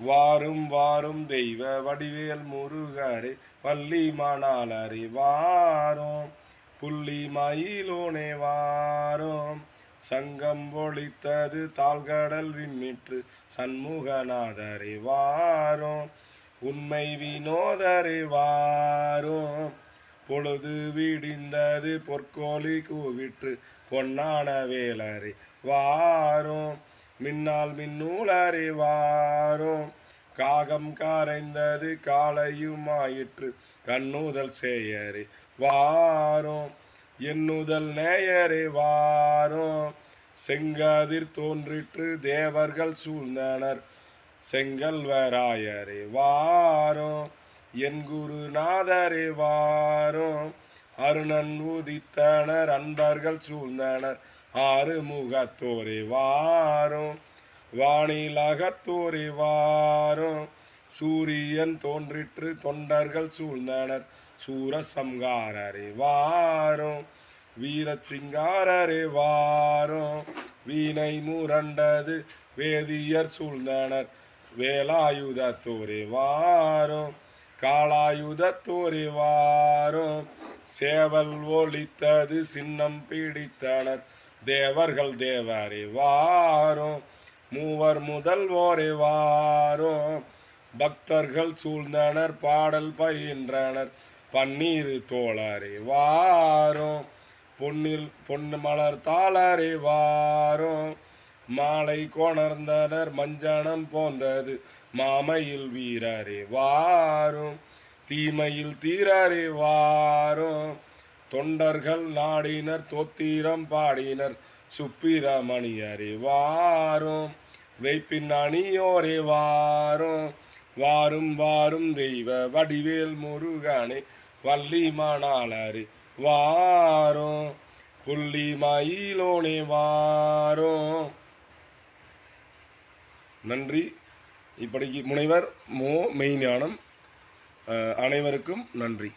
வாரும் வாரும் தெய்வ வடிவேல் முருகரே பள்ளி மாணாளரே வாரோம் புள்ளி மயிலோனே வாரோம் சங்கம் ஒளித்தது தாழ்கடல் விண்ணிற்று சண்முகநாதரே வாரோம் உண்மை வினோதரே வாரோம் பொழுது விடிந்தது பொற்கோழி கூவிற்று பொன்னான வேலரே வாரோம் மின்னால் மின்னூலரே வாரோம் காகம் கரைந்தது காலையுமாயிற்று கண்ணுதல் சேயரே வாரோம் எண்ணுதல் நேயரே வாரோம் செங்கதிர் தோன்றிற்று தேவர்கள் சூழ்ந்தனர் செங்கல்வராயரே வாரோம் என் குருநாதரே வாரோம் அருணன் உதித்தனர் அன்பர்கள் சூழ்ந்தனர் ஆறு முகத்தோரே வாரோம் வானிலகத்தோரே வாரோம் சூரியன் தோன்றிற்று தொண்டர்கள் சூழ்ந்தனர் சூரசம்காரரே வாரோம் வீரசிங்காரரே வாரோம் வீணை முரண்டது வேதியர் சூழ்ந்தனர் வேலாயுதத்தோரே வாரோம் காலாயுதத்தோரே வாரோம் சேவல் ஒலித்தது சின்னம் பிடித்தனர் தேவர்கள் தேவரே வாரோம் மூவர் முதல்வோரே வாரோம் பக்தர்கள் சூழ்ந்தனர் பாடல் பயின்றனர் பன்னீர் தோழரே வாரோம் பொன்னு மலர் தாளரே வாரோம் மாலை கொணர்ந்தனர் மஞ்சனம் போந்தது மாமையில் வீரரே வாரோம் தீமையில் தீரரே வாரோம் தொண்டர்கள் நாடினர் தோத்திரம் பாடினர் சுப்பிரமணியரே வாரோம் வைப்பின் அணியோரே வாரோம் வாரும் வாரும் தெய்வ வடிவேல் முருகனே வள்ளி மாணாளரே வாரோம் புள்ளி மயிலோனே வாரோம். நன்றி. இப்படிக்கு முனைவர் மோ மெய்ஞானம். அனைவருக்கும் நன்றி.